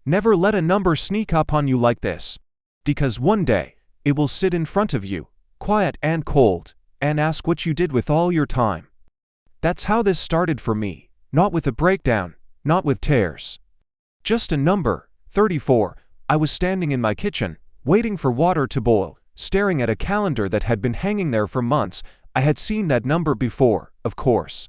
Never let a number sneak up on you like this. Because one day, it will sit in front of you, quiet and cold, and ask what you did with all your time. That's how this started for me, not with a breakdown, not with tears. Just a number, 34. I was standing in my kitchen, waiting for water to boil, staring at a calendar that had been hanging there for months. I had seen that number before, of course.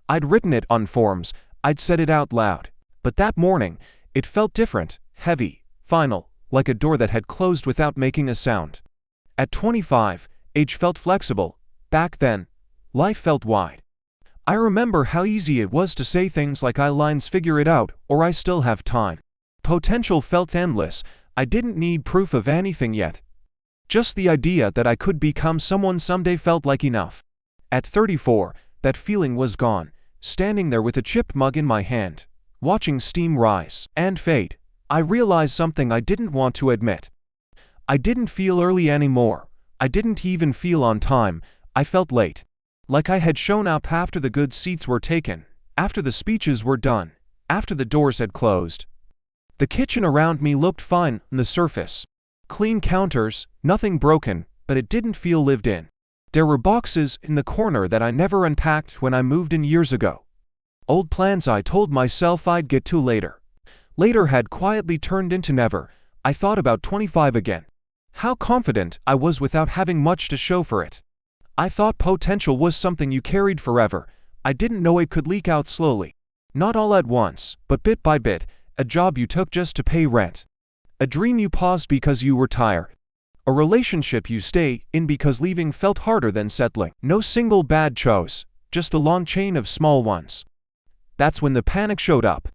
I'd written it on forms, I'd said it out loud. But that morning, it felt different, heavy, final, like a door that had closed without making a sound. At 25, age felt flexible. Back then, life felt wide. I remember how easy it was to say things like "I lines figure it out" or "I still have time." Potential felt endless. I didn't need proof of anything yet. Just the idea that I could become someone someday felt like enough. At 34, that feeling was gone, standing there with a chipped mug in my hand, watching steam rise and fade. I realized something I didn't want to admit. I didn't feel early anymore. I didn't even feel on time. I felt late. Like I had shown up after the good seats were taken, after the speeches were done, after the doors had closed. The kitchen around me looked fine on the surface. Clean counters, nothing broken, but it didn't feel lived in. There were boxes in the corner that I never unpacked when I moved in years ago. Old plans I told myself I'd get to later. Later had quietly turned into never. I thought about 25 again. How confident I was without having much to show for it. I thought potential was something you carried forever. I didn't know it could leak out slowly. Not all at once, but bit by bit. A job you took just to pay rent. A dream you paused because you were tired. A relationship you stay in because leaving felt harder than settling. No single bad choice, just a long chain of small ones. That's when the panic showed up.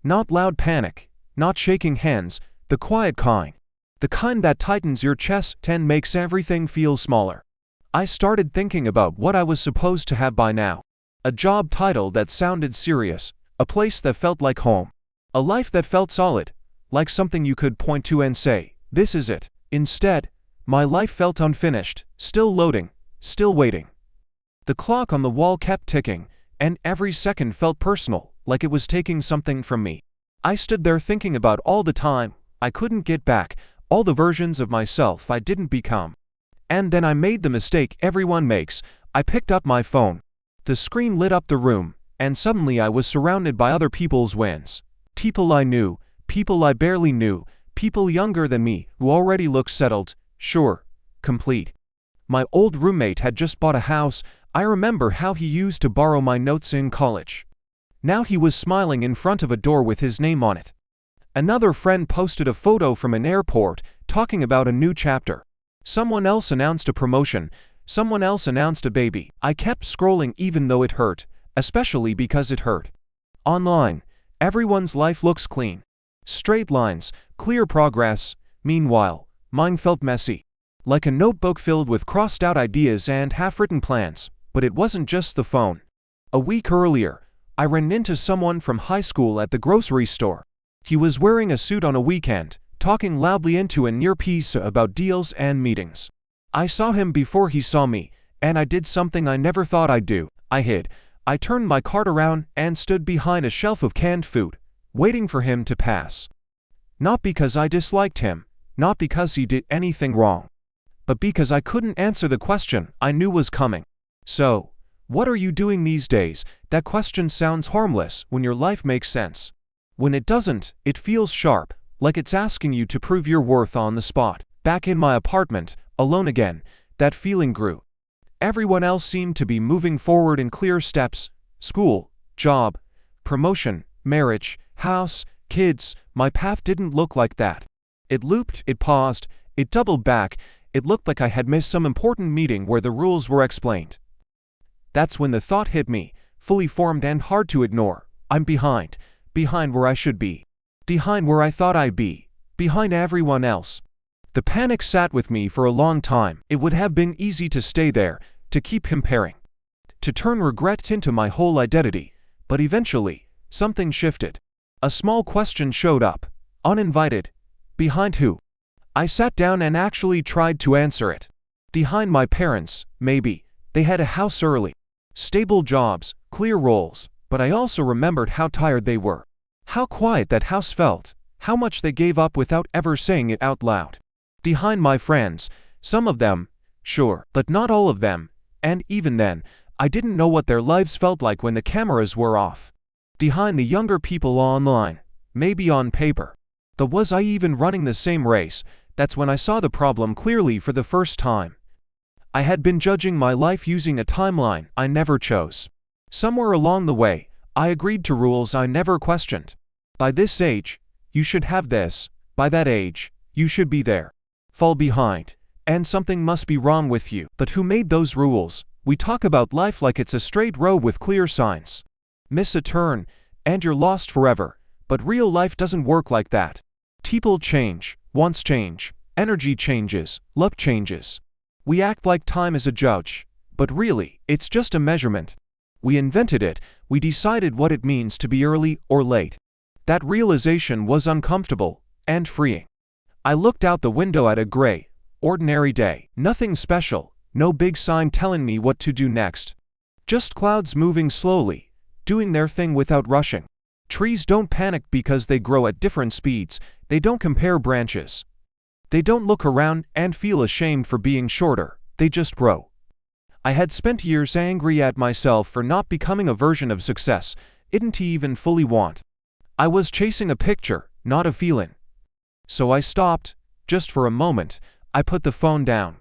Not loud panic, not shaking hands, the quiet kind. The kind that tightens your chest and makes everything feel smaller. I started thinking about what I was supposed to have by now. A job title that sounded serious, a place that felt like home. A life that felt solid, like something you could point to and say, "This is it." Instead, my life felt unfinished, still loading, still waiting. The clock on the wall kept ticking, and every second felt personal, like it was taking something from me. I stood there thinking about all the time I couldn't get back, all the versions of myself I didn't become. And then I made the mistake everyone makes. I picked up my phone. The screen lit up the room, and suddenly I was surrounded by other people's wins. People I knew, people I barely knew, people younger than me who already looked settled, sure, complete. My old roommate had just bought a house. I remember how he used to borrow my notes in college. Now he was smiling in front of a door with his name on it. Another friend posted a photo from an airport, talking about a new chapter. Someone else announced a promotion. Someone else announced a baby. I kept scrolling even though it hurt, especially because it hurt. Online, everyone's life looks clean. Straight lines, clear progress. Meanwhile, mine felt messy. Like a notebook filled with crossed-out ideas and half-written plans. But it wasn't just the phone. A week earlier, I ran into someone from high school at the grocery store. He was wearing a suit on a weekend, talking loudly into an earpiece about deals and meetings. I saw him before he saw me, and I did something I never thought I'd do. I hid. I turned my cart around and stood behind a shelf of canned food, waiting for him to pass. Not because I disliked him, not because he did anything wrong, but because I couldn't answer the question I knew was coming. So, what are you doing these days? That question sounds harmless when your life makes sense. When it doesn't, it feels sharp, like it's asking you to prove your worth on the spot. Back in my apartment, alone again, that feeling grew. Everyone else seemed to be moving forward in clear steps. School, job, promotion, marriage, house, kids. My path didn't look like that. It looped, it paused, it doubled back. It looked like I had missed some important meeting where the rules were explained. That's when the thought hit me, fully formed and hard to ignore. I'm behind. Behind where I should be. Behind where I thought I'd be. Behind everyone else. The panic sat with me for a long time. It would have been easy to stay there, to keep comparing, to turn regret into my whole identity. But eventually, something shifted. A small question showed up. Uninvited. Behind who? I sat down and actually tried to answer it. Behind my parents, maybe. They had a house early. Stable jobs, clear roles. But I also remembered how tired they were. How quiet that house felt. how much they gave up without ever saying it out loud. Behind my friends, some of them, sure, but not all of them, and even then, I didn't know what their lives felt like when the cameras were off. Behind the younger people online, maybe on paper. But was I even running the same race? That's when I saw the problem clearly for the first time. I had been judging my life using a timeline I never chose. Somewhere along the way, I agreed to rules I never questioned. By this age, you should have this. By that age, you should be there. Fall behind, and something must be wrong with you. But who made those rules? We talk about life like it's a straight road with clear signs. Miss a turn, and you're lost forever. But real life doesn't work like that. People change, wants change, energy changes, luck changes. We act like time is a judge, but really, it's just a measurement. We invented it, we decided what it means to be early or late. That realization was uncomfortable and freeing. I looked out the window at a gray, ordinary day. Nothing special, no big sign telling me what to do next. Just clouds moving slowly, doing their thing without rushing. Trees don't panic because they grow at different speeds, they don't compare branches. They don't look around and feel ashamed for being shorter, they just grow. I had spent years angry at myself for not becoming a version of success I didn't even fully want. I was chasing a picture, not a feeling. So I stopped, just for a moment. I put the phone down.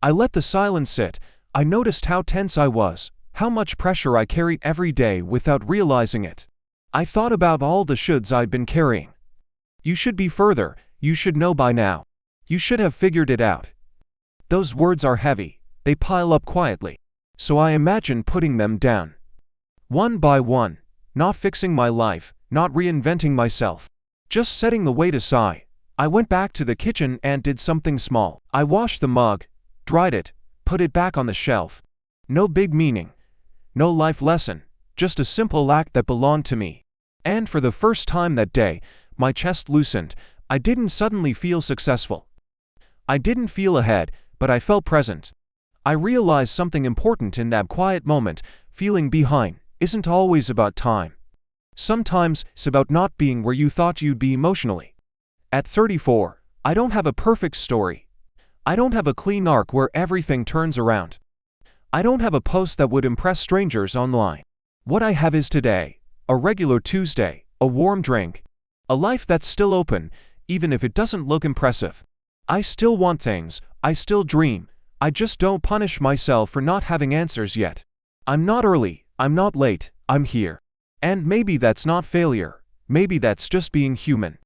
I let the silence sit. I noticed how tense I was, how much pressure I carried every day without realizing it. I thought about all the shoulds I'd been carrying. You should be further, you should know by now. You should have figured it out. Those words are heavy, they pile up quietly. So I imagined putting them down. One by one, not fixing my life, not reinventing myself. Just setting the weight aside. I went back to the kitchen and did something small. I washed the mug, dried it, put it back on the shelf. No big meaning, no life lesson, just a simple act that belonged to me. And for the first time that day, my chest loosened. I didn't suddenly feel successful. I didn't feel ahead, but I felt present. I realized something important in that quiet moment. Feeling behind isn't always about time. Sometimes it's about not being where you thought you'd be emotionally. At 34, I don't have a perfect story. I don't have a clean arc where everything turns around. I don't have a post that would impress strangers online. What I have is today, a regular Tuesday, a warm drink, a life that's still open, even if it doesn't look impressive. I still want things, I still dream, I just don't punish myself for not having answers yet. I'm not early, I'm not late, I'm here. And maybe that's not failure, maybe that's just being human.